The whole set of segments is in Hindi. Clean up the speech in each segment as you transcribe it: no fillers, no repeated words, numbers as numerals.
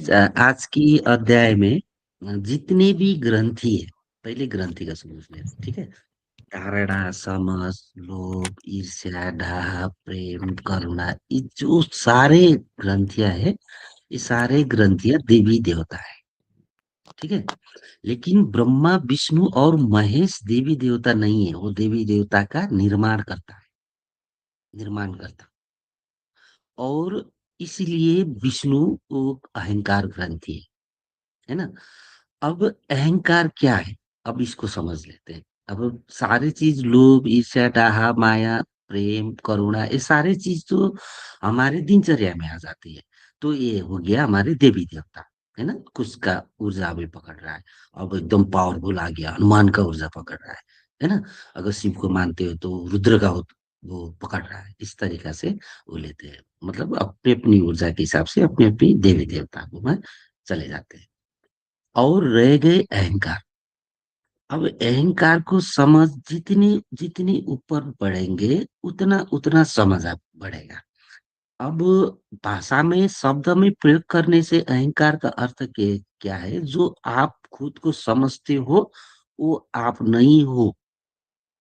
आज की अध्याय में जितने भी ग्रंथि है, पहले ग्रंथि का समझ लेते हैं, ठीक है। धारणा, समझ, लोभ, ईर्ष्या, डाह, प्रेम, करुणा, ये जो सारे ग्रंथियां है, ये सारे ग्रंथियां देवी देवता है, ठीक है। लेकिन ब्रह्मा, विष्णु और महेश देवी देवता नहीं है, वो देवी देवता का निर्माण करता। और इसलिए विष्णु वो अहंकार ग्रंथि है ना। अब अहंकार क्या है, अब इसको समझ लेते हैं। अब सारी चीज, लोभ, ईर्ष्या, डाहा, माया, प्रेम, करुणा, ये सारी चीज तो हमारे दिनचर्या में आ जाती है। तो ये हो गया हमारे देवी देवता, है ना। कुछ का ऊर्जा भी पकड़ रहा है। अब एकदम पावरफुल आ गया, हनुमान का ऊर्जा पकड़ रहा है ना। अगर शिव को मानते हो तो रुद्र का वो पकड़ रहा है। इस तरीका से वो लेते हैं, मतलब अपनी अपनी ऊर्जा के हिसाब से अपनी अपनी देवी देवता को में चले जाते हैं। और रह गए अहंकार। अब अहंकार को समझ जितनी जितनी ऊपर बढ़ेंगे, उतना उतना समझ आप बढ़ेगा। अब भाषा में, शब्द में प्रयोग करने से अहंकार का अर्थ क्या है, जो आप खुद को समझते हो वो आप नहीं हो।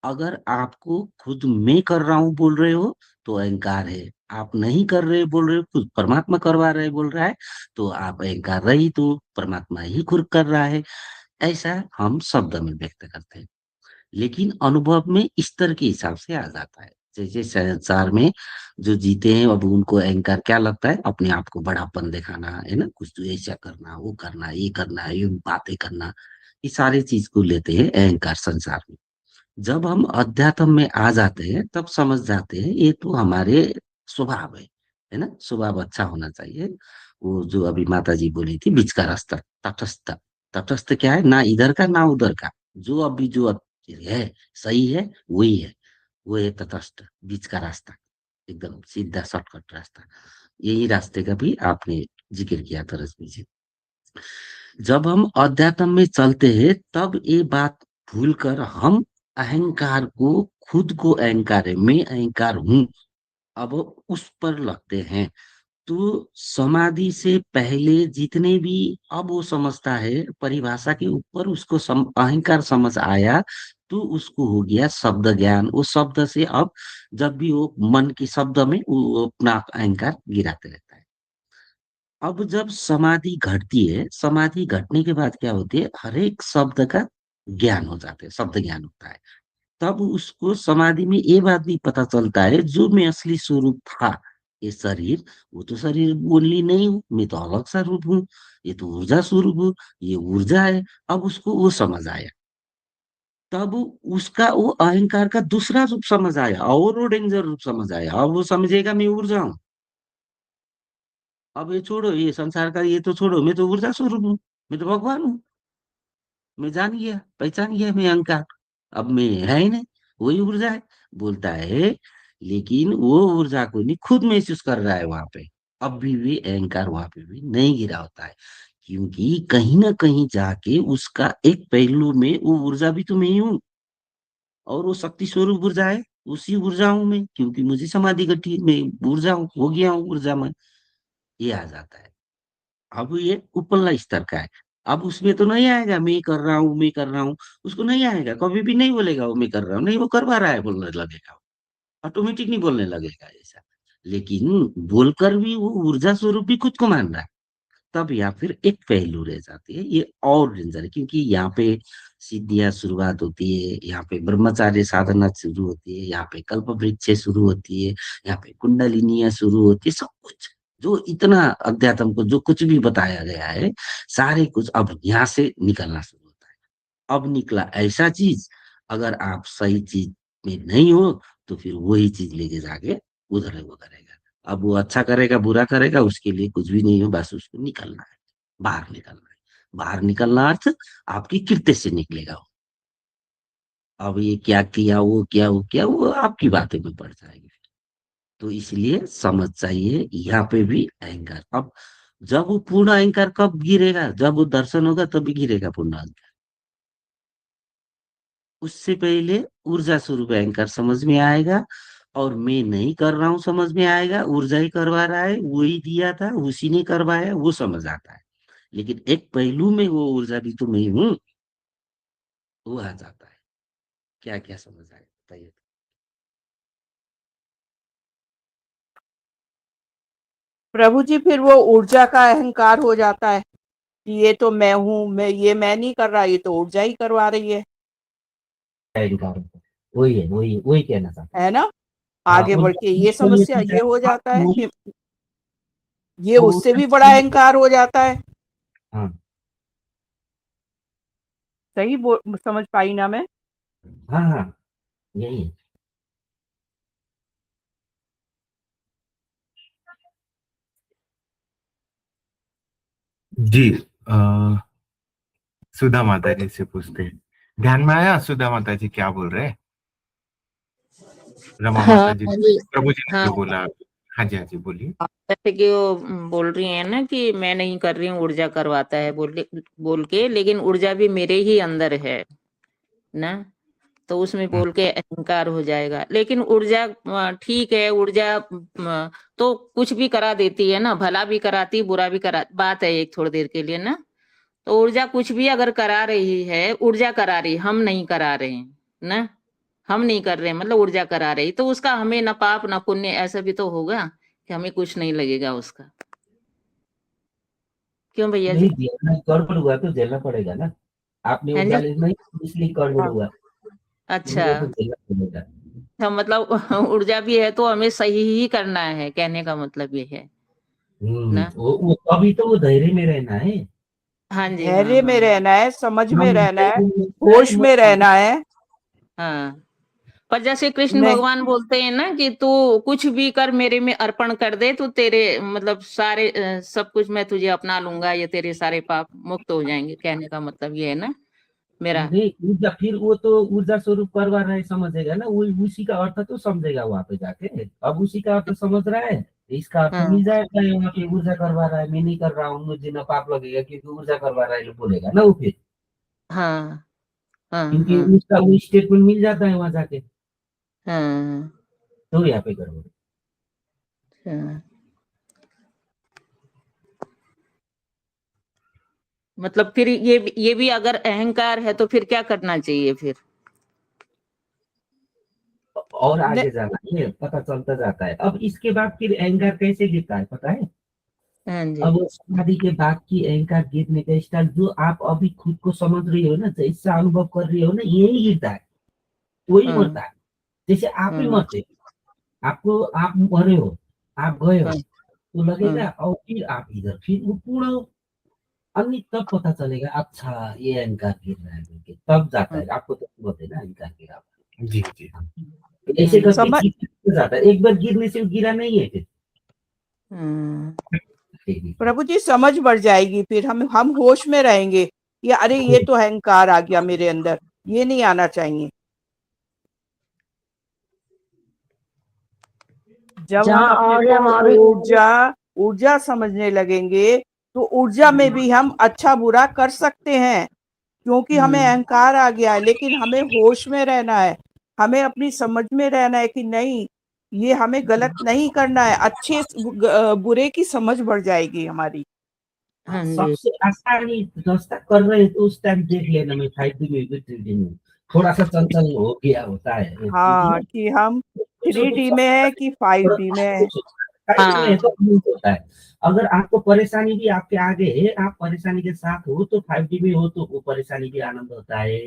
अगर आपको खुद मैं कर रहा हूं बोल रहे हो तो अहंकार है। आप नहीं कर रहे बोल रहे हो, खुद परमात्मा करवा रहे बोल रहा है, तो आप अहंकार रही, तो परमात्मा ही खुद कर रहा है। ऐसा हम शब्द में व्यक्त करते हैं। लेकिन अनुभव में स्तर के हिसाब से आ जाता है। जैसे संसार में जो जीते हैं, अब उनको अहंकार क्या लगता है, अपने आप को बड़ापन दिखाना, है ना। कुछ तो ऐसा करना, वो करना, ये करना, ये बातें करना, ये सारी चीज को लेते हैं अहंकार संसार में। जब हम अध्यात्म में आ जाते हैं तब समझ जाते हैं ये तो हमारे स्वभाव है ना। स्वभाव अच्छा होना चाहिए। वो जो अभी माता जी बोली थी, बीच का रास्ता, तटस्थ। तटस्थ क्या है, ना इधर का ना उधर का, जो अभी जो है, सही है, वही है। वो है तटस्थ, बीच का रास्ता, एकदम सीधा शॉर्टकट रास्ता। यही रास्ते का भी आपने जिक्र किया था रश्मि जी। जब हम अध्यात्म में चलते हैं तब ये बात भूलकर हम अहंकार को, खुद को अहंकार है, मैं अहंकार हूं, अब उस पर लगते हैं। तो समाधि से पहले जितने भी, अब वो समझता है परिभाषा के ऊपर, उसको अहंकार समझ आया, तो उसको हो गया शब्द ज्ञान। वो शब्द से अब जब भी वो मन के शब्द में वो अपना अहंकार गिराते रहता है। अब जब समाधि घटती है, समाधि घटने के बाद क्या होती है, हर एक शब्द का ज्ञान हो जाता है, शब्द ज्ञान होता है। तब उसको समाधि में ये बात भी पता चलता है, जो मैं असली स्वरूप था, ये शरीर, वो तो शरीर बोलनी नहीं हूँ, मैं तो अलग सा रूप हूँ। ये तो ऊर्जा स्वरूप हूँ, ये ऊर्जा है। अब उसको वो समझ आया। तब उसका वो अहंकार का दूसरा रूप समझ आया, और वो डेंजर रूप समझ आया। अब वो समझेगा मैं ऊर्जा हूँ। अब ये छोड़ो, ये संसार का ये तो छोड़ो, मैं तो ऊर्जा स्वरूप हूँ, मैं तो भगवान हूँ। मैं जान गया, पहचान गया मैं अहंकार। अब मैं है ही नहीं, वही ऊर्जा है बोलता है। लेकिन वो ऊर्जा को नहीं खुद महसूस कर रहा है वहां पे। अब भी अहंकार वहां पे भी नहीं गिरा होता है, क्योंकि कहीं ना कहीं जाके उसका एक पहलू में वो ऊर्जा भी तो मैं ही हूँ, और वो शक्ति स्वरूप ऊर्जा है। उसी ऊर्जा हूँ मैं, क्योंकि मुझे समाधि घटी, मैं ऊर्जा हूँ, हो गया हूँ ऊर्जा में। ये आ जाता है। अब ये उपरला स्तर का है। अब उसमें तो नहीं आएगा मैं कर रहा हूँ, मैं कर रहा हूँ। उसको नहीं आएगा, कभी भी नहीं बोलेगा वो मैं कर रहा हूँ, नहीं, वो करवा रहा है बोलने लगेगा। ऑटोमेटिक नहीं बोलने लगेगा ऐसा। लेकिन बोलकर भी वो ऊर्जा स्वरूप भी खुद को मान रहा है। तब या फिर एक पहलू रह जाती है, ये और डेंजर है, क्योंकि यहाँ पे सिद्धियां शुरुआत होती है, यहाँ पे ब्रह्मचार्य साधना शुरू होती है, यहाँ पे कल्प वृक्ष शुरू होती है, यहाँ पे कुंडलिनियां शुरू होती है। सब कुछ जो इतना अध्यात्म को जो कुछ भी बताया गया है, सारे कुछ अब यहाँ से निकलना शुरू होता है। अब निकला ऐसा चीज, अगर आप सही चीज में नहीं हो, तो फिर वही चीज लेके जाके उधर है वो करेगा। अब वो अच्छा करेगा बुरा करेगा, उसके लिए कुछ भी नहीं हो, बस उसको निकलना है, बाहर निकलना है। बाहर निकलना अर्थ आपकी कृत्य से निकलेगा वो। अब ये क्या किया, वो क्या, वो क्या, वो आपकी बातें में पड़ जाएगी। तो इसलिए समझ चाहिए यहाँ पे भी अहंकार। अब जब वो पूर्ण अहंकार कब गिरेगा, जब वो दर्शन होगा तभी गिरेगा पूर्ण अहंकार। उससे पहले ऊर्जा स्वरूप अहंकार समझ में आएगा, और मैं नहीं कर रहा हूं समझ में आएगा, ऊर्जा ही करवा रहा है, वही दिया था, उसी ने करवाया, वो समझ आता है। लेकिन एक पहलू में वो ऊर्जा भी तो मैं हूँ, वो आ जाता है। क्या क्या समझ आए बताइए। प्रभु जी, फिर वो ऊर्जा का अहंकार हो जाता है कि ये तो मैं हूँ, मैं नहीं कर रहा, ये तो ऊर्जा ही करवा रही इनकार होता है। वही है, वही कहना चाहता है ना? हूँ। हाँ, आगे बढ़ के ये उसको समस्या लेके ये जाए हो आप जाता है वो, कि ये वो उससे भी बड़ा उसको- अहंकार हो जाता है। हाँ सही समझ पाई ना मैं? हाँ हाँ, यही है। जी। अ, सुधा माता जी से पूछते हैं। ध्यान में आया सुधा माता जी क्या बोल रहे हैं? रमा हाँ माता जी, मुझे। प्रभु जी ने हाँ, जो बोला। हाँ जी बोलिए। जैसे कि वो बोल रही है ना कि मैं नहीं कर रही हूँ, ऊर्जा करवाता है बोल के, लेकिन ऊर्जा भी मेरे ही अंदर है ना। तो उसमें हम्म, बोल के अहंकार हो जाएगा, लेकिन ऊर्जा ठीक है। ऊर्जा तो कुछ भी करा देती है ना, भला भी कराती बुरा भी करा, बात है एक थोड़ी देर के लिए ना। तो ऊर्जा कुछ भी अगर करा रही है, ऊर्जा करा रही, हम नहीं करा रहे हैं ना। हम नहीं कर रहे हैं, मतलब ऊर्जा करा रही, तो उसका हमें न पाप न पुण्य ऐसा भी तो होगा कि हमें कुछ नहीं लगेगा उसका। क्यों भैया नहीं जी? झेलना, गड़बड़ हुआ तो झेलना पड़ेगा ना। आपने है ऊर्जा जी। ली नहीं, इसलिए गड़बड़ हाँ। हुआ, अच्छा। वो तो झेलना पड़ेगा। तो मतलब ऊर्जा भी है तो हमें सही ही करना है, कहने का मतलब ये है ना। वो अभी तो वो धैर्य में रहना है। हाँ जी, हाँ धैर्य हाँ में रहना है, समझ हम में रहना है, धैर्य में रहना है, होश में रहना है। हाँ। पर जैसे कृष्ण नहीं, भगवान बोलते हैं ना कि तू कुछ भी कर, मेरे में अर्पण कर दे, तो तेरे मतलब सारे सब कुछ मैं तुझे अपना लूंगा, ये तेरे सारे पाप मुक्त हो जाएंगे, कहने का मतलब ये है ना मेरा। नहीं ऊर्जा, फिर वो तो ऊर्जा स्वरूप करवा रहा है समझेगा ना, वो उसी का अर्थ तो समझेगा वहां पे जाके। अब उसी का अर्थ समझ रहा है, इसका अर्थ हाँ मिल जाएगा। वहाँ पे ऊर्जा करवा रहा है, मैं नहीं कर रहा हूँ, मुझे ना पाप लगेगा क्योंकि ऊर्जा करवा रहा है, जो बोलेगा ना वो फिर, हाँ हाँ क्योंकि हाँ उसका वो स्टेटमेंट मिल जाता है वहां जाके। हाँ तो यहाँ पे गड़बड़। हाँ। मतलब फिर ये भी अगर अहंकार है तो फिर क्या करना चाहिए फिर? और नहीं, आगे जाना है, पता चलता जाता है। अब इसके बाद फिर अहंकार कैसे गिरता है पता है? हाँ जी। अब समाधि के बाद की अहंकार गिरने का स्टाइल जो आप अभी खुद को समझ रही हो ना, जैसा अनुभव कर रही हो ना, यही गिरता है, वही हाँ मरता है। जैसे आप ही हाँ मरते, आपको, आप मरे हो, आप गए हो, हाँ तो हाँ लगेगा, और फिर आप इधर, फिर वो पूर्ण अन्य, तब पता चलेगा अच्छा ये अहंकार गिर रहा है करके, तब जाता हाँ है आपको, तो बोलते हैं ना अहंकार गिरा। जी जी। ऐसे हाँ करके समझ गिर जाता है, एक बार गिरने से वो गिरा नहीं है फिर। हाँ प्रभु जी, समझ बढ़ जाएगी, फिर हम होश में रहेंगे। ये अरे, ये तो अहंकार आ गया मेरे अंदर, ये नहीं आना चाहिए। जब हम जहाँ अपने आगे को हमारी। ऊर्जा ऊर्जा समझने लगेंगे, तो ऊर्जा में भी हम अच्छा बुरा कर सकते हैं, क्योंकि हमें हम्म अहंकार आ गया है। लेकिन हमें होश में रहना है, हमें अपनी समझ में रहना है कि नहीं, ये हमें गलत नहीं करना है। बुरे की समझ बढ़ जाएगी हमारी। हाँ जी। सबसे आसानी रास्ता कर रहे हैं तो उस टाइम देख लेना, मैं 5D में भी 3D में थोड़ा सा चंचल हो गया होता है 3D हाँ, में, कि हम तो 3D में है कि 5D में है। 5D में है हाँ तो अनूप होता है। अगर आपको परेशानी भी आपके आगे है, आप परेशानी के साथ हो, तो 5D में हो तो वो परेशानी भी आनंद होता है।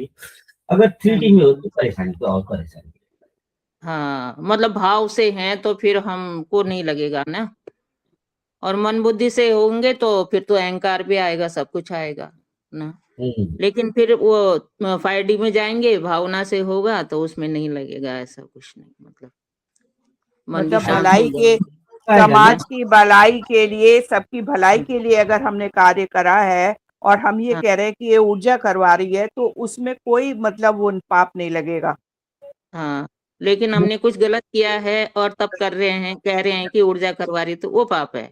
अगर 3D हाँ में हो तो परेशानी, तो और परेशानी। हाँ, मतलब भाव से हैं तो फिर हमको नहीं लगेगा ना। और मन बुद्धि से होंगे तो फिर तो अहंकार भी आएगा, सब कुछ आएगा ना। हम्म। लेकिन फिर वो 5D में जाएंगे, भावना से होगा तो उसमें नहीं लगेगा, ऐसा कुछ नहीं, मतलब मन भी मतलब शांत हो भलाई के, जाएगा। आएगा ना। समाज की भलाई के लिए, सबकी भलाई के लिए अगर हमने कार्य करा है, और हम ये हाँ कह रहे हैं कि ये ऊर्जा करवा रही है, तो उसमें कोई मतलब वो पाप नहीं लगेगा। हाँ। लेकिन हमने कुछ गलत किया है और तब कर रहे हैं, कह रहे हैं कि ऊर्जा करवा रही, तो वो पाप है।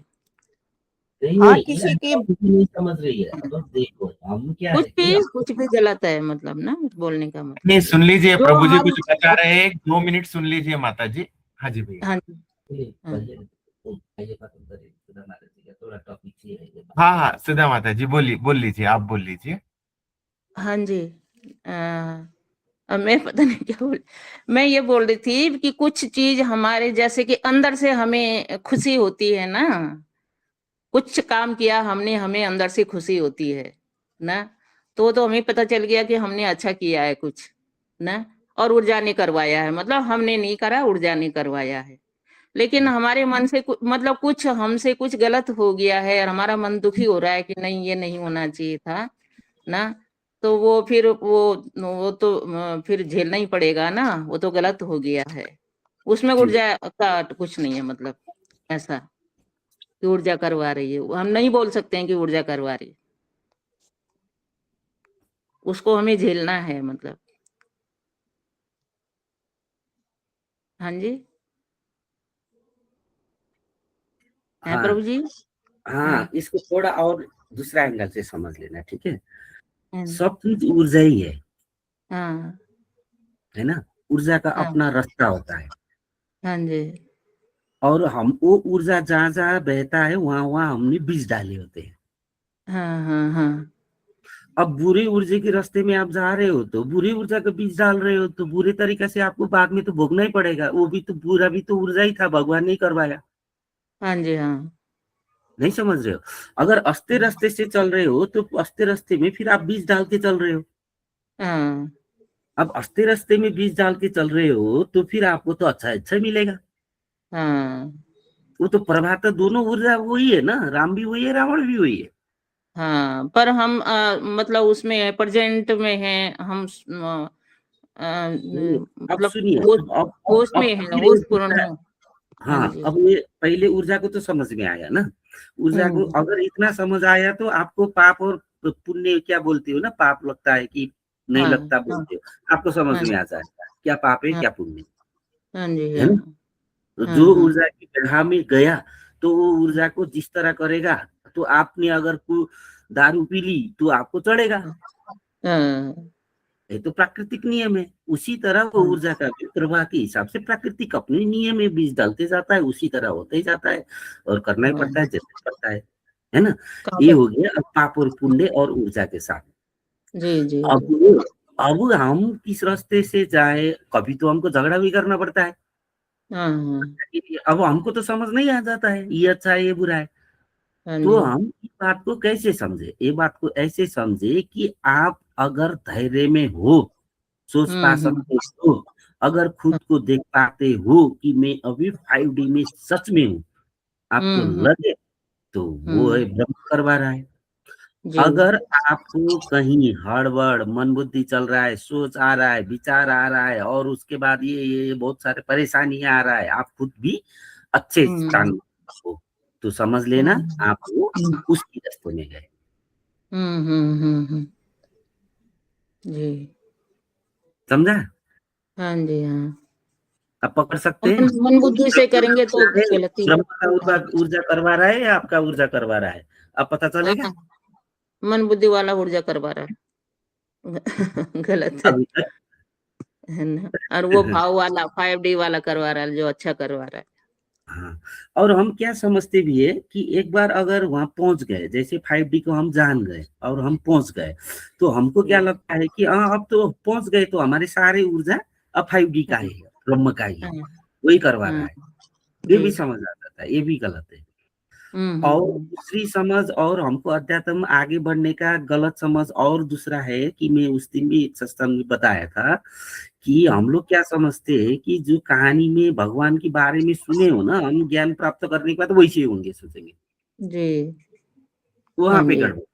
नहीं हाँ, नहीं, ये किसी की आप कुछ नहीं समझ रही है। अब देखो हम क्या है कि कुछ भी गलत है, मतलब ना, बोलने का मतलब नहीं, सुन लीजिए, जो प्रभु जी हमारी। कुछ बता रहे हैं, 2 मिनट सुन लीजिए माता जी। हाँ जी भैया। हाँ जी। हाँ कहिए। ये बात तो करें, सुधा माता जी का थोड़ा टॉपिक ही है ये। हाँ हाँ सुधा माता जी बोल लीजिए, आप बोल लीजिए। हाँ जी। अब मैं पता नहीं क्या बोल, मैं ये बोल रही थी कि कुछ चीज हमारे जैसे कि अंदर से हमें खुशी होती है ना, कुछ काम किया हमने, हमें अंदर से खुशी होती है ना, तो हमें पता चल गया कि हमने अच्छा किया है कुछ ना, और ऊर्जा ने करवाया है, मतलब हमने नहीं करा, ऊर्जा ने करवाया है। लेकिन हमारे मन से मतलब कुछ हमसे कुछ गलत हो गया है और हमारा मन दुखी हो रहा है कि नहीं ये नहीं होना चाहिए था ना, तो वो फिर वो तो फिर झेलना ही पड़ेगा ना, वो तो गलत हो गया है, उसमें जी ऊर्जा का कुछ नहीं है, मतलब ऐसा कि ऊर्जा करवा रही है, हम नहीं बोल सकते हैं कि ऊर्जा करवा रही है, उसको हमें झेलना है, मतलब। हाँ जी। है हाँ प्रभु जी। हाँ। हाँ, इसको थोड़ा और दूसरा एंगल से समझ लेना, ठीक है। हाँ। सब कुछ ऊर्जा ही हाँ। है ना। ऊर्जा का हाँ। अपना रास्ता होता है, हाँ जी। और हम वो ऊर्जा जहाँ जहाँ बहता है वहां वहां हमने बीज डाले होते हैं। हाँ। हाँ। हाँ। अब बुरी ऊर्जा के रास्ते में आप जा रहे हो तो बुरी ऊर्जा का बीज डाल रहे हो, तो बुरे तरीके से आपको बाद में तो भोगना ही पड़ेगा। वो भी तो बुरा भी तो ऊर्जा ही था, भगवान ने ही करवाया। हाँ जी। हाँ। नहीं समझ रहे हो। अगर अस्ते रास्ते से चल रहे हो तो अस्ते रास्ते में फिर आप बीज डाल के चल रहे हो। हाँ। अब अस्ते रास्ते में बीज डाल के चल रहे हो तो फिर आपको तो अच्छा अच्छा मिलेगा। हाँ। वो तो प्रभात दोनों ऊर्जा वही है ना, राम भी वही है, रावण भी वही है। हाँ, पर हम मतलब उसमें प्रेजेंट में हैं हम, नहीं, अब मतलब सुनिए, होश, होश में अब है, फिर होश एक पूर्ण दूसरा। है। हाँ हाँ, जी। अब ये पहले ऊर्जा को तो समझ में आया ना। ऊर्जा को हम्म। अगर इतना समझ आया तो आपको पाप और पुण्य क्या बोलते हो ना, पाप लगता है कि नहीं हाँ। लगता हाँ। बोलते हो, आपको समझ हाँ। में आ जाएगा क्या पाप है हाँ। क्या पुण्य हाँ जी। है हाँ। ना। तो हाँ। जो हाँ। ऊर्जा की प्रवाह में गया तो वो ऊर्जा को जिस तरह करेगा, तो आपने अगर को दारू पी ली तो आपको चढ़ेगा। हाँ। ये तो प्राकृतिक नियम है। उसी तरह वो हाँ। ऊर्जा का भी प्रवाह के हिसाब से प्राकृतिक अपने नियम में बीज डालते जाता है, उसी तरह होते ही जाता है, और करना ही हाँ। पड़ता है जैसे पड़ता है ना। कहाँ ये पे? हो गया अब पाप और पुण्य और ऊर्जा के साथ। जी जी अब जी। अब हम किस रास्ते से जाए, कभी तो हमको झगड़ा भी करना पड़ता है। हाँ। हाँ। अब हमको तो समझ नहीं आ जाता है ये अच्छा है ये बुरा है। हाँ तो जी। हम इस बात को कैसे समझे, ये बात को ऐसे समझे कि आप अगर धैर्य में हो, सोच पा हम्म। सकते हो, अगर खुद को देख पाते हो कि मैं अभी 5D में सच में हूँ, आपको हम्म। लगे, तो वो है हम्म। ब्रह्म करवा रहा है। जी। अगर आपको कहीं हड़बड़ मन बुद्धि चल रहा है, सोच आ रहा है, विचार आ रहा है, और उसके बाद ये बहुत सारे परेशानियां आ रहा है, आप खुद भी अच्छे स्थान हम्म। में हो, तो समझ लेना हम्म। आप वो उसकी रास्ते में गए। जी। समझा। हाँ जी। हाँ, आप पकड़ सकते हैं। मन बुद्धि से करेंगे तो क्या है, गलत ही ब्रह्म का है। ऊर्जा ऊर्जा करवा रहा है या आपका ऊर्जा करवा रहा है, अब पता चलेगा। हाँ, मन बुद्धि वाला ऊर्जा करवा रहा है। गलत अभी तक है ना, और वो भाव वाला 5D वाला करवा रहा है, जो अच्छा करवा रहा है। हाँ, और हम क्या समझते भी है कि एक बार अगर वहां पहुंच गए, जैसे 5D को हम जान गए और हम पहुंच गए, तो हमको क्या लगता है कि हाँ अब तो पहुंच गए, तो हमारे सारे ऊर्जा अब 5D का ही है, ब्रह्म का ही है, हाँ। वही करवा रहा हाँ। है। ये जी। भी समझ आ जाता है, ये भी गलत है। और हम्म। दूसरी समझ, और हमको अध्यात्म में आगे बढ़ने का गलत समझ और दूसरा है कि मैं उस दिन भी एक सत्संग में बताया था कि हम लोग क्या समझते हैं कि जो कहानी में भगवान के बारे में सुने हो ना, हम ज्ञान प्राप्त करने के बाद वैसे ही होंगे सोचेंगे, जी। हाँ वहां पे जी। गड़बड़।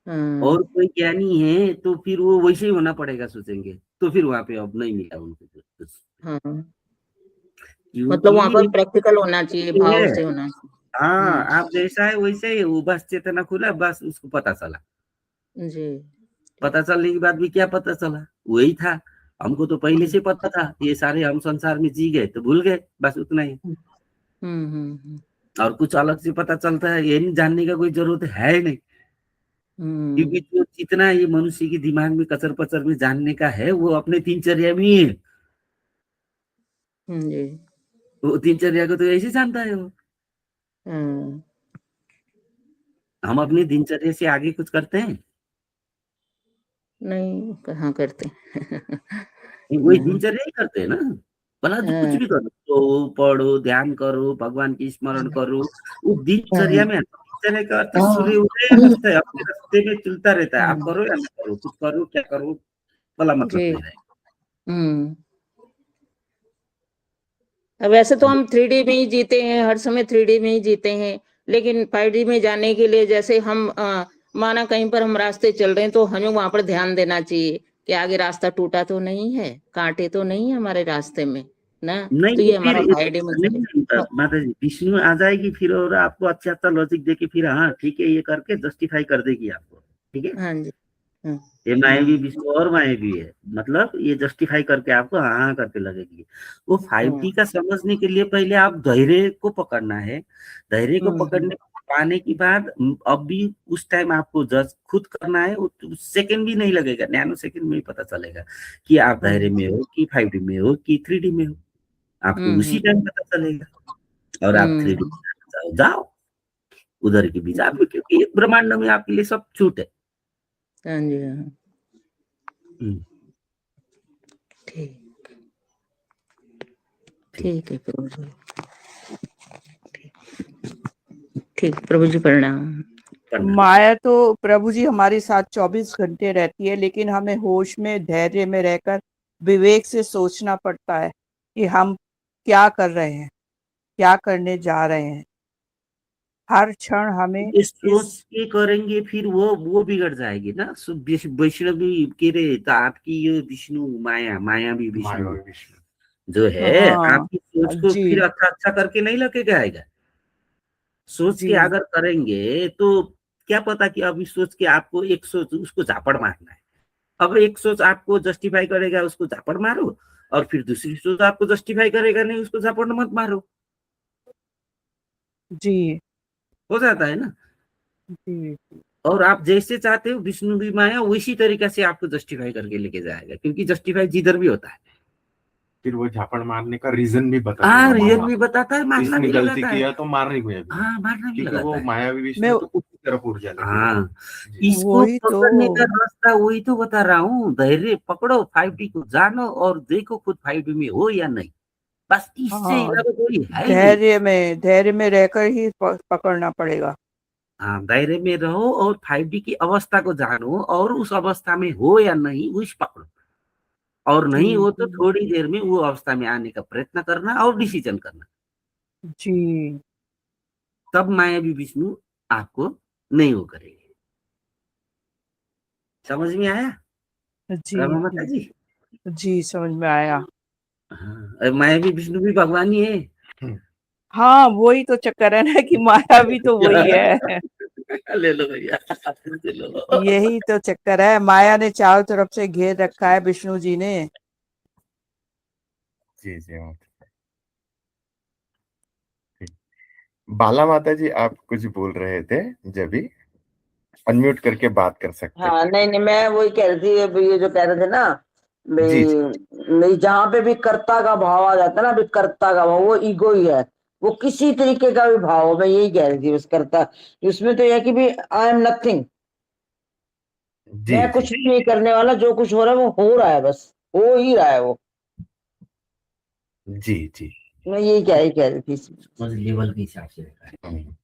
हाँ। और कोई ज्ञानी है तो फिर वो वैसे ही होना पड़ेगा सोचेंगे, तो फिर वहां पे अब नहीं मिला उनको कुछ, हाँ, मतलब वहां पर क्योंकि प्रैक्टिकल होना चाहिए, है। भाव से होना चाहिए। हाँ, आप जैसा है वैसे ही, वो बस चेतना खुला, बस उसको पता चला। जी। पता चलने के बाद भी क्या पता चला, वही था। हमको तो पहले से पता था, ये सारे हम संसार में जी गए तो भूल गए, बस उतना ही। हम्म। और कुछ अलग से पता चलता है, ये नहीं जानने का कोई जरूरत है ही नहीं। क्योंकि हम्म। जो जितना ये मनुष्य के दिमाग में कचर पचर में जानने का है, वो अपने दिनचर्या में ही है। जी। वो दिनचर्या को तो ऐसे जानता है वो। हाँ, हम अपनी दिनचर्या से आगे कुछ करते हैं? नहीं कहाँ करते वही हाँ, दिनचर्या ही करते हैं ना। भला जो कुछ हाँ, भी करो, तो पढ़ो, ध्यान करो, भगवान की स्मरण करो, वो दिनचर्या में है। दिनचर्या का अर्थ सूर्य उदय अर्थ है, अपने रास्ते में चलता रहता है। आप करो या ना करो, कुछ करो क्या करो, भला मतलब जी, नहीं रहेगा। हम्म। अब वैसे तो हम 3D में ही जीते हैं, हर समय 3D में ही जीते हैं, लेकिन 5D में जाने के लिए जैसे हम माना कहीं पर हम रास्ते चल रहे हैं तो हमें वहां पर ध्यान देना चाहिए कि आगे रास्ता टूटा तो नहीं है, कांटे तो नहीं है हमारे रास्ते में ना। नहीं तो वो ये फिर हमारा 5D में नहीं, माता जी विष्णु आ जाएगी फिर, और आपको अच्छा अच्छा लॉजिक देके फिर हाँ ठीक है ये करके जस्टिफाई कर देगी आपको। ठीक है, हाँ जी, हाँ, ये मायावी विष्णु और मायावी है, मतलब ये जस्टिफाई करके आपको हाँ हाँ करके लगेगी। वो 5D का समझने के लिए पहले आप धैर्य को पकड़ना है। धैर्य को हम्म, पकड़ने पाने के बाद अब भी उस टाइम आपको जज खुद करना है। सेकंड भी नहीं लगेगा, नैनो सेकंड में ही पता चलेगा कि आप धैर्य हम्म, में हो कि 5D में हो कि 3D में हो। आपको हम्म, उसी टाइम पता चलेगा। और आप 3D हम्म, जाओ जाओ उधर के बीच आपको, क्योंकि ब्रह्मांड में आपके लिए सब छूट है। हाँ जी, हाँ, हम्म, ठीक, ठीक ठीक है प्रभु जी, ठीक, प्रभु जी प्रणाम। प्रणाम। माया तो प्रभु जी हमारे साथ 24 घंटे रहती है, लेकिन हमें होश में धैर्य में रहकर विवेक से सोचना पड़ता है कि हम क्या कर रहे हैं, क्या करने जा रहे हैं। हर क्षण हमें ये इस सोच के करेंगे फिर वो बिगड़ जाएगी ना। वैष्णवी के रे तो आपकी ये विष्णु माया माया भी विष्णु मायावी विष्णु। जो है, हाँ आपकी सोच को जी फिर अच्छा अच्छा करके नहीं लगेगा आएगा। सोच के जी अगर करेंगे तो क्या पता कि अभी सोच के आपको एक सोच उसको झापड़ मारना है। अब एक सोच आपको जस्टिफाई करेगा, उसको झापड़ मारो, और फिर दूसरी सोच आपको जस्टिफाई करेगा नहीं, उसको झापड़ मत मारो। जी हो जाता है ना। जी और आप जैसे चाहते हो विष्णु भी माया उसी तरीके से आपको जस्टिफाई करके लेके जाएगा, क्योंकि जस्टिफाई जिधर भी होता है। फिर वो झापड़ मारने का रीजन भी बता हाँ देगा रियल माया। भी बताता है, मारना इसने भी गलती लगाता है। किया तो मारने को है भी, हाँ मारना भी क्योंकि लगाता वो है। मायावी मैं विष्णु तो उसी तरफ ऊर्जा लेके हाँ, जाएगा। जी इसको वही तो पकड़ने का रास्ता वही तो बता रहा हूँ। धैर्य पकड़ो, 5D को जानो और देखो खुद 5D में हो या नहीं। बस इससे हाँ, इलावा कोई है ही नहीं। धैर्य में रहकर ही पकड़ना पड़ेगा। हाँ दायरे में रहो और 5D की अवस्था को जानो, और उस अवस्था में हो या नहीं उस पकड़ो। और जी नहीं हो तो जी थोड़ी देर में वो अवस्था में आने का प्रयत्न करना और डिसीजन करना। जी तब मायावी विष्णु आपको नहीं वो करेगी। समझ में आया जी रमा माता जी जी? जी समझ में आया। हाँ, और मायावी विष्णु भी भगवान ही है। हम्म, हाँ वही तो चक्कर है ना कि माया भी तो वही है। ले लो भैया, ले लो। यही तो चक्कर है, माया ने चारों तरफ से घेर रखा है विष्णु जी ने। जी जी ठीक। बाला माता जी आप कुछ बोल रहे थे, जब भी अनम्यूट करके बात कर सकते हाँ थे। नहीं नहीं, मैं वही कह रही थी अभी, ये जो कह रहे थे ना जी जी भाई जहाँ पे भी कर्ता का भाव आ जाता है ना, अभी कर्ता का भाव वो ईगो ही है। वो किसी तरीके का भी भाव हो, मैं यही कह रही थी बस कर्ता। उसमें तो यह है कि भी आई एम नथिंग, जी मैं जी कुछ भी नहीं करने वाला, जो कुछ हो रहा है वो हो रहा है, बस हो ही रहा है वो। जी जी। मैं यही क्या ही कह रही थी इसमें। समझ लेवल के हिसाब से रखा है। हम्म,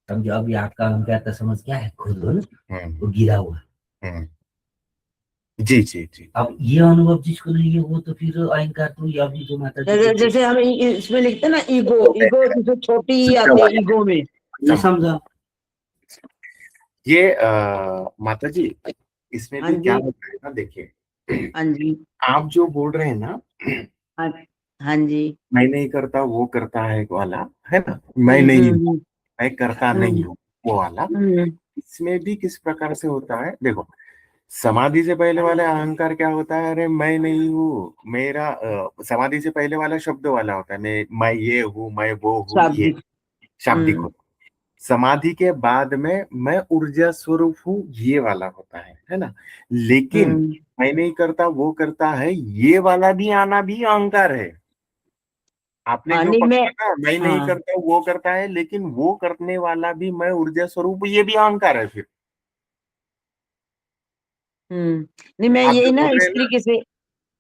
समझो अभी आपका अंक का समझ क्या है, खुद हो ना, हम्म, वो गिरा हुआ। हम्म, जी जी जी अब ये अनुभव जिसको नहीं है वो तो फिर अहंकार तो, या भी जो माता जी बोलते जैसे हम इसमें लिखते हैं ना, ईगो तो ईगो जैसे छोटी ही आती है ईगो में। ये समझा। ये माता जी, इसमें हाँ भी क्या जी, होता है ना, देखिए हाँ जी, आप जो बोल रहे हैं ना, हाँ, हाँ जी, मैं नहीं करता वो करता है वाला, है ना, मैं नहीं हूँ, हम्म, मैं करता नहीं हम्म, हूँ वो वाला। हम्म, इसमें भी किस प्रकार से होता है देखो, समाधि से पहले वाला अहंकार क्या होता है, अरे मैं नहीं हूँ मेरा, समाधि से पहले वाला शब्द वाला होता है, मैं ये हूँ, मैं वो हूँ, ये शाब्दिक, शाब्दिक होता है। समाधि के बाद में मैं ऊर्जा स्वरूप हूँ, ये वाला होता है ना। लेकिन हम्म, मैं नहीं करता वो करता है, ये वाला भी आना भी अहंकार है। आपने हाँ जो नहीं मैं, पकड़ा ना, मैं नहीं हाँ करता वो करता है, लेकिन वो करने वाला भी मैं ऊर्जा स्वरूप, ये भी अहंकार है फिर। नहीं मैं आप यही जो ना बोल रहे इस हैं ना, तरीके से,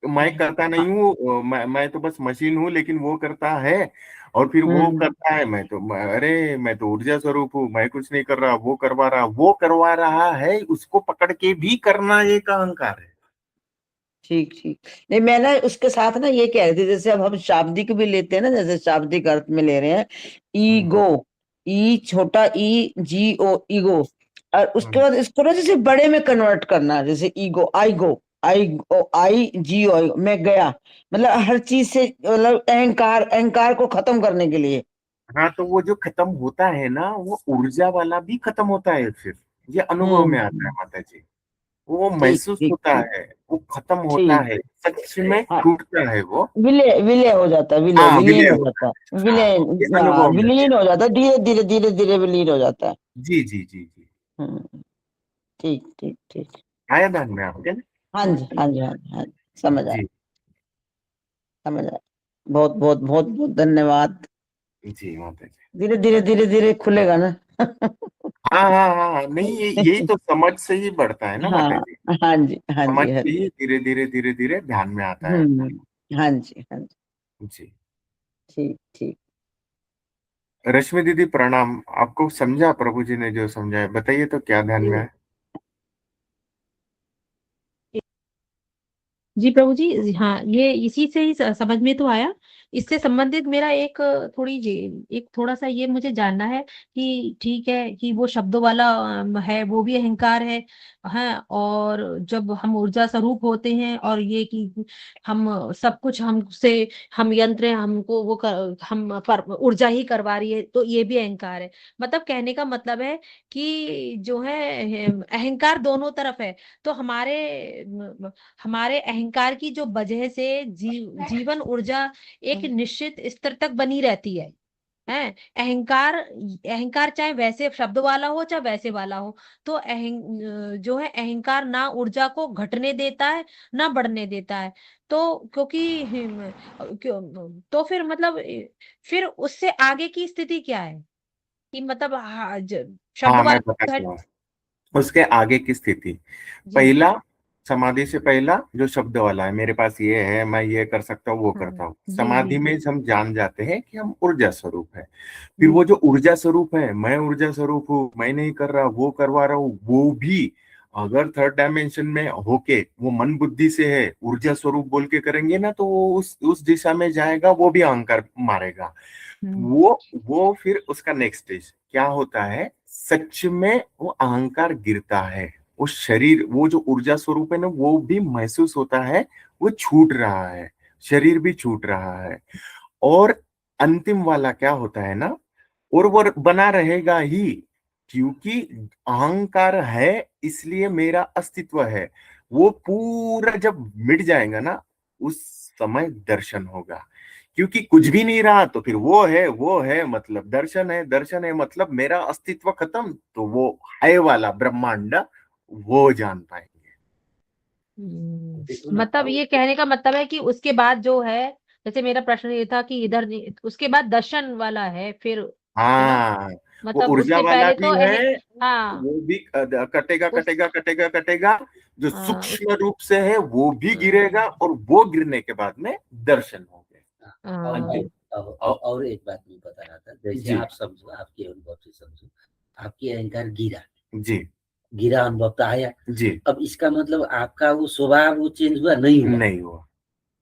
मैं करता हाँ, नहीं हूँ, मैं तो बस मशीन हूँ, लेकिन वो करता है, और फिर वो हम्म करता है, अरे मैं तो ऊर्जा स्वरूप हूँ, मैं कुछ नहीं कर रहा, वो करवा रहा है, उसको पकड़ के भी करना एक अहंकार है। ठीक ठीक। नहीं मैं ना उसके साथ ना ये कह रही थी, जैसे अब हम शाब्दिक भी लेते हैं ना, जैसे शाब्दिक अर्थ में ले रहे हैं, हम्म, ईगो, ई छोटा ई जी ओ, ईगो, और उसके हम्म। बाद इसको ना जैसे बड़े में कन्वर्ट करना, जैसे ईगो, आई जी ओ, मैं गया, मतलब हर चीज से, मतलब अहंकार, अहंकार को खत्म करने के लिए। हाँ, तो वो जो खत्म होता है ना, वो ऊर्जा वाला भी खत्म होता है फिर, ये अनुभव में आता है हम्म, माता जी। वो ठीक महसूस ठीक होता ठीक है, वो खत्म होता ठीक। है, सच में हाँ, टूटता है वो। विलय विलय हो जाता है, हाँ, विलीन विलय हो होता जाता है। है, हाँ, ये हाँ, अनुभव में विलीन आया। हो जाता है, धीरे धीरे धीरे धीरे विलीन हो जाता है। जी जी जी जी। हम्म, ठीक ठीक ठीक। आया ध्यान में आपके ना? हाँ जी हाँ जी हाँ जी हाँ जी, समझ आया, जी समझ आया। बहुत बहुत बहुत बहुत धन्यवाद। जी माता जी। धीरे धीरे धीरे धीरे खुलेगा ना। हाँ हाँ हाँ हाँ, नहीं, यही तो समझ से ही बढ़ता है ना हाँ माता जी। हाँ जी हाँ समझ जी हाँ से जी। ही धीरे धीरे ध्यान में आता है अपना। हाँ जी हाँ जी। जी। ठीक ठीक। रश्मि दीदी प्रणाम। आपको समझा प्रभु जी ने जो समझाया, बताइए तो क्या ध्यान में है? जी प्रभु जी, हाँ ये इसी से ही समझ में तो आया। इससे संबंधित मेरा एक थोड़ा सा ये मुझे जानना है कि ठीक है कि वो शब्दों वाला है, वो भी अहंकार है। हाँ, और जब हम ऊर्जा स्वरूप होते हैं और ये कि हम सब कुछ हमसे, हम यंत्र हैं, हमको हम पर ऊर्जा ही करवा रही है, तो ये भी अहंकार है। मतलब कहने का मतलब है कि जो है अहंकार दोनों तरफ है। तो हमारे अहंकार की जो वजह से जीवन ऊर्जा एक निश्चित स्तर तक बनी रहती है। अहंकार अहंकार चाहे वैसे शब्द वाला हो चाहे वैसे वाला हो, तो जो है अहंकार ना ऊर्जा को घटने देता है ना बढ़ने देता है। तो क्योंकि तो फिर मतलब फिर उससे आगे की स्थिति क्या है कि मतलब शब्द हाँ, मैं वाला बताता हूँ उसके आगे की स्थिति। जी पहला, समाधि से पहला जो शब्द वाला है, मेरे पास ये है, मैं ये कर सकता हूँ, वो करता हूँ। जी जी समाधि जी में हम जान जाते हैं कि हम ऊर्जा स्वरूप है। फिर जी वो जो ऊर्जा स्वरूप है, मैं ऊर्जा स्वरूप हूँ, मैं नहीं कर रहा, वो करवा रहा हूँ, वो भी अगर थर्ड डायमेंशन में होके वो मन बुद्धि से है, ऊर्जा स्वरूप बोल के करेंगे ना, तो वो उस दिशा में जाएगा, वो भी अहंकार मारेगा। हम्म वो फिर उसका नेक्स्ट स्टेज क्या होता है, सच में वो अहंकार गिरता है, वो शरीर, वो जो ऊर्जा स्वरूप है ना, वो भी महसूस होता है, वो छूट रहा है, शरीर भी छूट रहा है। और अंतिम वाला क्या होता है ना, और वो बना रहेगा ही, क्योंकि अहंकार है, इसलिए मेरा अस्तित्व है। वो पूरा जब मिट जाएगा ना, उस समय दर्शन होगा, क्योंकि कुछ भी नहीं रहा, तो फिर वो है मतलब दर्शन है, दर्शन है मतलब मेरा अस्तित्व खत्म, तो वो है वाला ब्रह्मांड वो जान पाएंगे। देखो ना, मतलब ये कहने का मतलब है कि उसके बाद जो है, जैसे मेरा प्रश्न ये था कि उसके बाद दर्शन वाला है फिर, है ना? हाँ, वो मतलब ऊर्जा उससे वाला पहले भी तो है, हाँ वो भी कटेगा उस कटेगा कटेगा कटेगा, जो उस सूक्ष्म रूप से है वो भी गिरेगा, और वो गिरने के बाद में दर्शन हो गए। अंतिम। और एक बात मैं बता रहा था, जैसे जी आप समझो, आपके अनुभव से समझो, आपकी अहंकार गिरा, जी गिरा अनुभव तो आया। जी। अब इसका मतलब आपका वो स्वभाव वो चेंज हुआ नहीं हुआ, नहीं हुआ।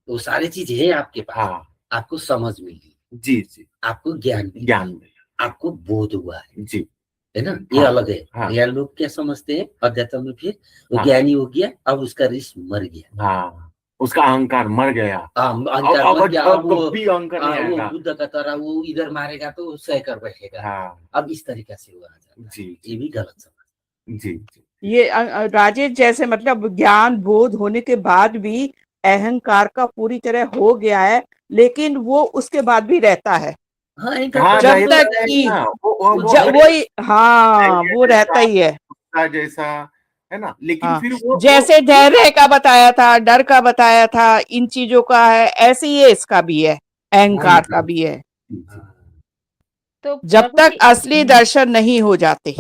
वो सारी चीज है आपके पास, हाँ। आपको समझ मिली, जी जी। आपको ज्ञान मिला, ज्ञान में। आपको बोध हुआ जी। है ना? ये हाँ अलग है। हाँ रियल लोग क्या समझते हैं अध्यात्म में, फिर वो हाँ ज्ञानी हो गया, अब उसका ऋष मर गया, हाँ, उसका अहंकार मर गया। हाँ अहंकार मर गया। अब अब कभी अहंकार नहीं वो आएगा। बुद्ध का तरह वो इधर मारेगा तो सह कर बैठेगा। हाँ। अब इस तरीका से वो आ जाता है, जी ये भी गलत समझ। जी जी। ये राजेश, जैसे मतलब ज्ञान बोध होने के बाद भी अहंकार का पूरी तरह हो गया है, लेकिन वो उसके बाद भी रहता है, हाँ, अहंकार हाँ, कभी जब तो रहता तक है कि ना, वो वो हर वही, हाँ धैर्य वो रहता जैसा, ही है। गुस्सा जैसा, है ना, लेकिन हाँ, फिर जैसे धैर्य का बताया था, डर का बताया था, इन चीजों का है, ऐसे ही ये इसका भी है। अहंकार का भी है, तो जब प्रभु तक जी असली दर्शन नहीं हो जाते।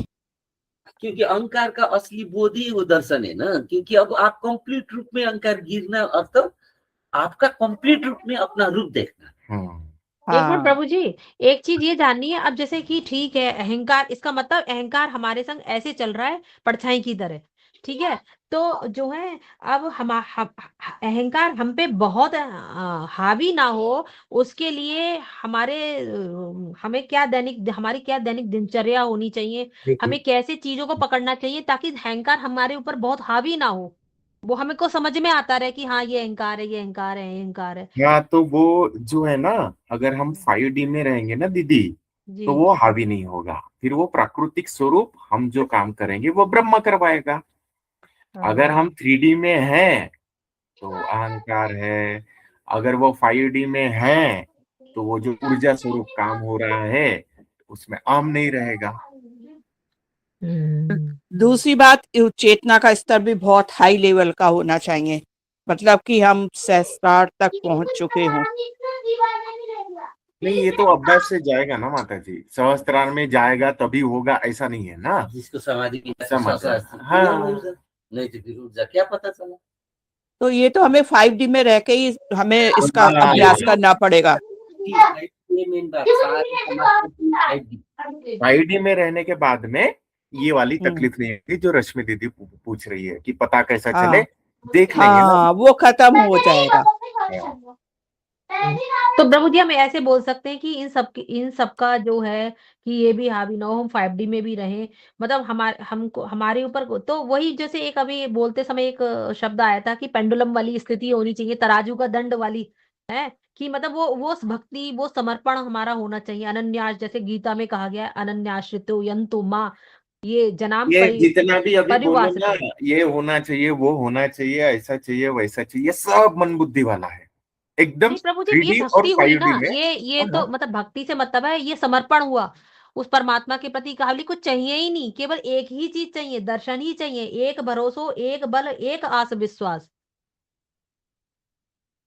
क्योंकि अहंकार का असली बोध ही वो दर्शन है ना, क्योंकि अब आप कंप्लीट रूप में अहंकार गिरना, अब तो आपका कंप्लीट रूप में अपना रूप देखना। एक मिनट हाँ, प्रभु जी, एक चीज ये जाननी है। अब जैसे कि ठीक है अहंकार, इसका मतलब अहंकार हमारे संग ऐसे चल रहा है परछाई की तरह, ठीक है। तो जो है अब अहंकार हम पे बहुत हावी ना हो, उसके लिए हमें क्या हमारी क्या दैनिक दिनचर्या होनी चाहिए, हमें कैसे चीजों को पकड़ना चाहिए ताकि अहंकार हमारे ऊपर बहुत हावी ना हो, वो हमें को समझ में आता रहे कि हाँ ये अहंकार है, ये अहंकार है, ये अहंकार है। या तो वो जो है ना, अगर हम 5D में रहेंगे ना दीदी, जी। तो वो हावी नहीं होगा। फिर वो प्राकृतिक स्वरूप हम जो काम करेंगे वो ब्रह्म करवाएगा। अगर हाँ। हम 3D में हैं तो अहंकार है। अगर वो 5D में है तो वो जो ऊर्जा स्वरूप काम हो रहा है उसमें आम नहीं रहेगा। दूसरी बात, चेतना का स्तर भी बहुत हाई लेवल का होना चाहिए, मतलब कि हम सहस्त्रार तक पहुंच चुके हों। नहीं, ये तो अभ्यास से जाएगा ना माता जी, सहस्त्रार में जाएगा तभी होगा ऐसा नहीं है ना। जिसको समाधि की समझ ऊर्जा, हाँ। नहीं तो फिर ऊर्जा क्या पता चला। तो ये तो हमें 5D में रह के ही हमें इसका अभ्यास हाँ, करना पड़ेगा। मेन बात सारी समाज की 5D। 5D में रहने के बाद में ये वाली हम्म, तकलीफ नहीं होगी जो रश्मि दीदी पूछ रही है कि पता कैसा चले। हाँ देख लेंगे ना। हाँ, वो खत्म हो जाएगा। तो प्रभु जी हम ऐसे बोल सकते हैं कि इन सब का जो है कि ये भी हावी ना हो, हम 5D में भी रहें, मतलब हमारे ऊपर तो वही जैसे एक अभी बोलते समय एक शब्द आया था कि पेंडुलम वाली स्थिति होनी चाहिए, तराजू का दंड वाली है, कि मतलब वो भक्ति, वो समर्पण हमारा होना चाहिए, अनन्यास, जैसे गीता में कहा गया है अनन्याश्रितो यन्तु मां, ये जनाम ये जितना भी अभी बोले ना, परिवासितो। ये होना चाहिए, वो होना चाहिए, ऐसा चाहिए, वैसा चाहिए, सब मन बुद्धि वाला है। एकदम नहीं प्रभु जी, ये 3D और भक्ति हुई ना, 5D में। ये हाँ, तो मतलब भक्ति से मतलब है ये समर्पण हुआ उस परमात्मा के प्रति, काबली कुछ चाहिए ही नहीं, केवल एक ही चीज चाहिए, दर्शन ही चाहिए, एक भरोसो, एक बल, एक आस विश्वास,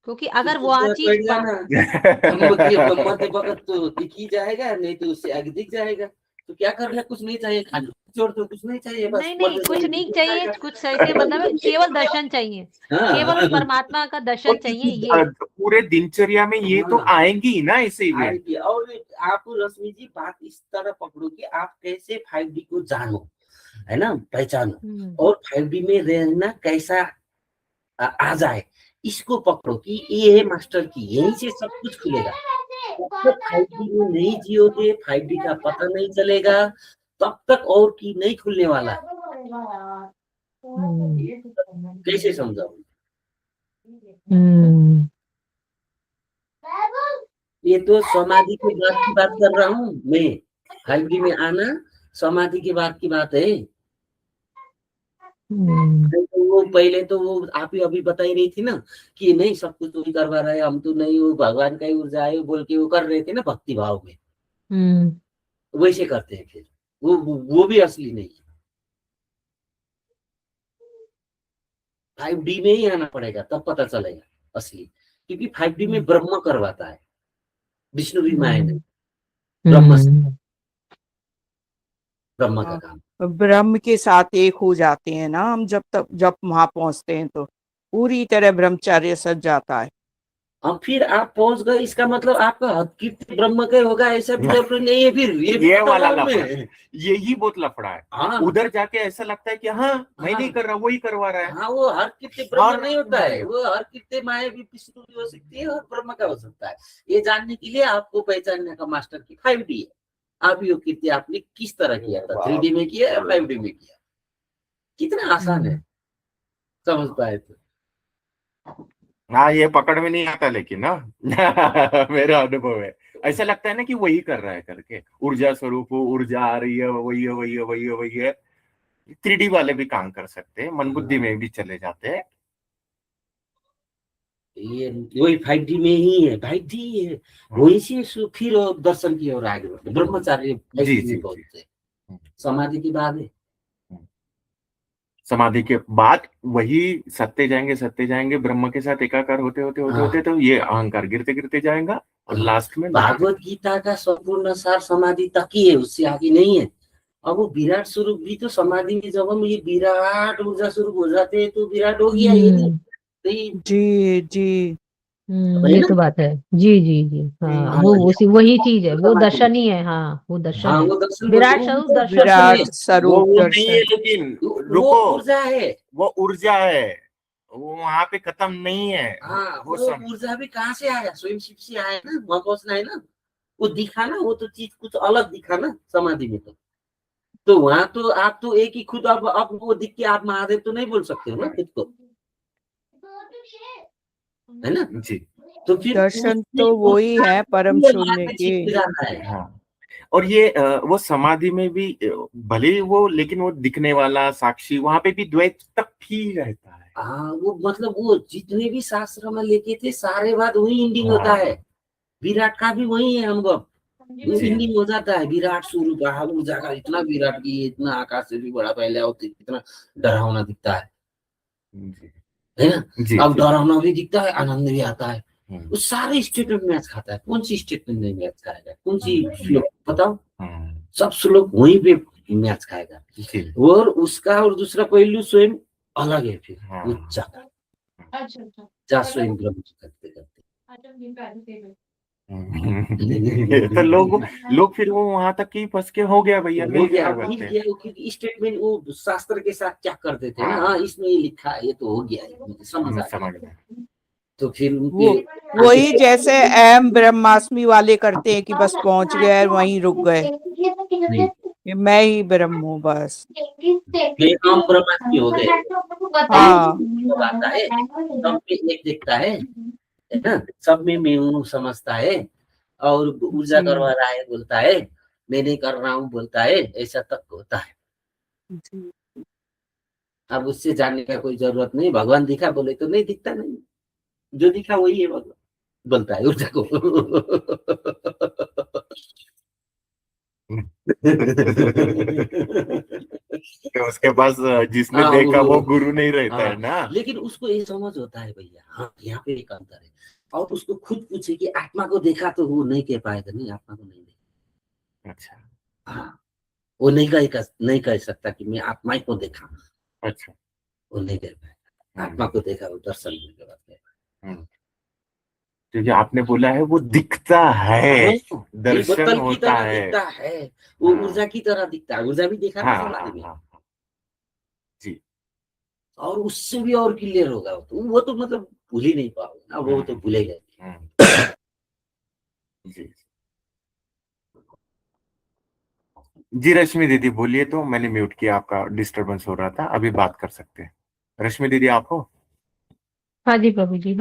क्योंकि फिर अगर तो वह बैठ चीज जाना, मध्य भगत तो दिख ही जाएगा, नहीं तो उससे आगे दिख जाएगा। तो क्या कर रहे, कुछ नहीं चाहिए, खाली छोड़ दो, कुछ नहीं चाहिए, बस नहीं नहीं कुछ दिख नहीं ही चाहिए, जाएगा। कुछ ऐसे मतलब केवल दर्शन चाहिए, केवल उस हाँ परमात्मा का और दर्शन चाहिए क्योंकि ये। पूरे दिनचर्या में ये तो हाँ आएंगी ही ना ऐसे ही। आएगी। और आप रश्मि जी बात इस तरह पकड़ो कि आप कैसे 5D को जानो, है ना, पहचानो, हम्म। और 5D में रहना कैसा आ जाए, इसको पकड़ो कि ये है मास्टर की, यहीं से सब कुछ खुलेगा। जब तक 5D में नहीं जियोगे, 5D का पता नहीं चलेगा, तब तक और की नहीं खुलने वाला है। कैसे समझाओ? हम्म। ये तो समाधि के बाद की बात कर रहा हूँ मैं। 5D में आना समाधि के बाद की बात है। तो वो पहले तो वो आप ही अभी बता ही रही थी ना कि नहीं सब कुछ तो ही करवा रहा है, हम तो नहीं, वो भगवान का ही ऊर्जा है बोल के वो कर रहे थे ना भक्ति भाव में। हम्म। वैसे करते हैं फिर वो भी असली नहीं है। 5D में ही आना पड़ेगा तब पता चलेगा असली, क्योंकि 5D में ब्रह्म करवाता है, विष्णु भी माया नहीं, ब्रह्म ब्रह्म का हाँ, काम। ब्रह्म के साथ एक हो जाते हैं ना हम, जब वहां पहुंचते हैं तो पूरी तरह ब्रह्मचर्य सज जाता है। अब फिर आप पहुंच गए, इसका मतलब आपका हक कीर्ति ब्रह्म का होगा ऐसा भी जरूरी नहीं है। फिर ये ये पता वाला बाद लफड़ा, में। यही बहुत लफड़ा है। हाँ उधर जाके ऐसा लगता है कि हाँ मैं हाँ नहीं कर रहा, वही करवा रहा है। हाँ, वो हर कितने ब्रह्म हर नहीं होता है, वो हर कितने माया भी विष्णु भी हो सकती है और ब्रह्म का हो सकता है। ये जानने के लिए आपको पहचानने का मास्टर की 5D है। आप योग कीर्ति आपने किस तरह किया था, 3D में किया या 5D में किया, कितना आसान है, समझ पाए तो। हाँ, ये पकड़ में नहीं आता लेकिन ना। मेरा अनुभव है, ऐसा लगता है ना कि वही कर रहा है करके, ऊर्जा स्वरूप हो, ऊर्जा आ रही है, वही है, वही है, वही है, वही है। 3D वाले भी काम कर सकते हैं, मन बुद्धि में भी चले जाते हैं। ये वही 5D में ही है, 5D ही है। वहीं से फिर वो दर्शन की ओर आगे बढ़ते ब्रह्मचार्य जी 5D जी में जी। पहुंचते, समाधि की बात है। समाधि के बाद वही सत्ते जाएंगे, सत्ते जाएंगे, ब्रह्म के साथ एकाकार होते होते होते हाँ होते तो ये अहंकार गिरते गिरते जाएगा और लास्ट में भागवत गीता का संपूर्ण सार समाधि तक ही है, उससे आगे नहीं है। अब वो विराट स्वरूप भी तो समाधि में जब हम ये विराट ऊर्जा स्वरूप हो जाते हैं तो विराट हो गया, ये हम्म जी जी है ये ना। तो बात है। जी जी जी हाँ, हाँ, वो ये वही चीज है, वो समाधि में। दर्शन ही है। हाँ वो दर्शन हाँ है, वो दर्शन बोलते विराट हैं, स्वरूप वो दर्शन दर्शन है। है, विराट स्वरूप वो नहीं है, दर्शन। लेकिन वो रुको, ऊर्जा है। वो ऊर्जा है, वो वहां पे खत्म नहीं है। हाँ वो वो ऊर्जा भी कहाँ से आया, स्वयं शिव से आया ना, वहां पहुंचना है ना। वो दिखा ना, वो तो चीज कुछ अलग दिखा ना समाधि में। तो वहां तो आप तो एक ही खुद, अब वो दिख के आप महादेव तो नहीं बोल सकते हो ना खुद को, है ना। जी तो फिर दर्शन उसने तो वो ही है परम पूरे शून्य में के। छिप जाना है। हाँ। और ये वो समाधि में भी भले ही वो, लेकिन वो दिखने वाला साक्षी वहां पे भी द्वैत तक ही रहता है। हाँ वो मतलब वो जितने भी शास्त्र में लेके थे सारे बात वही एंडिंग होता हाँ है। विराट का भी वही है अनुभव, वो जी एंडिंग हो जाता है विराट स्वरूप का। ऊर्जा का इतना विराट की ये इतना आकाश से भी बड़ा पहले होते, कितना डरावना दिखता जी है ना। जी अब जी। डरावना भी दिखता है, आनंद भी आता है। हम्म, वो सारे स्टेट में मैच खाता है, कौन सी स्टेट में नहीं मैच खाएगा, कौन सी श्लोक बताओ। सब श्लोक वहीं पे मैच खाएगा। जी और उसका और दूसरा पहलू स्वयं अलग है फिर, हाँ। वो जाता अच्छा अच्छा जा स्वयं ब्रह्म करते करते। तो लोग फिर वो वहां तक ही फंस के हो गया भैया, हो नहीं गया, क्या अब मिल करते। गया वो, क्योंकि स्टेटमेंट वो शास्त्र के साथ क्या कर देते हैं ना, हाँ। हाँ इसमें ये लिखा है, ये तो हो गया, ये मुझे समझ आ समझ गया। गए। तो फिर उनके वो आगे वही जैसे अहम ब्रह्मास्मि वाले करते हैं कि बस पहुंच गए और वहीं रुक गए नहीं, कि मैं ही ब्रह्म हूँ बस। ये हम ब्रह्मास्मि हो गए। हाँ सब आता है, सब में एक दिखता है ना, सब में मैं हूँ समझता है। और ऊर्जा जी करवा रहा है बोलता है, मैं नहीं कर रहा हूँ बोलता है, ऐसा तक होता है। जी अब उससे जानने का कोई जरूरत नहीं, भगवान दिखा बोले तो नहीं दिखता, नहीं जो दिखा वही है भगवान बोलता है ऊर्जा को। तो उसके पास जिसने हाँ देखा वो गुरु नहीं रहता है हाँ, ना। लेकिन उसको ये समझ होता है भैया, हाँ यहाँ पे एक अंतर है। और उसको खुद पूछे कि आत्मा को देखा, तो वो नहीं कह पाएगा, नहीं आत्मा को नहीं देखा। अच्छा हाँ वो नहीं कह सकता कि मैं आत्मा को देखा, अच्छा। वो नहीं कह पाएगा। आत्मा को देखा वो दर्शन के बाद कहेगा। हम्म। क्योंकि आपने बोला है वो दिखता है, हाँ, ये दर्शन बोतल की होता तरह है। दिखता है, वो हाँ ऊर्जा की तरह दिखता है, ऊर्जा भी देखा ना हाँ समाधि हाँ में। हाँ जी। और उससे भी और क्लियर होगा वो तो मतलब भूल ही नहीं पाओगे ना, वो तो भूलेगा। हम्म, जी जी। रश्मि दीदी बोलिए, तो मैंने म्यूट किया, आपका डिस्टरबेंस हो रहा था, अभी बात कर सकते हैं। रश्मि दीदी आप हो? हाँ जी प्रभु जी हाँ।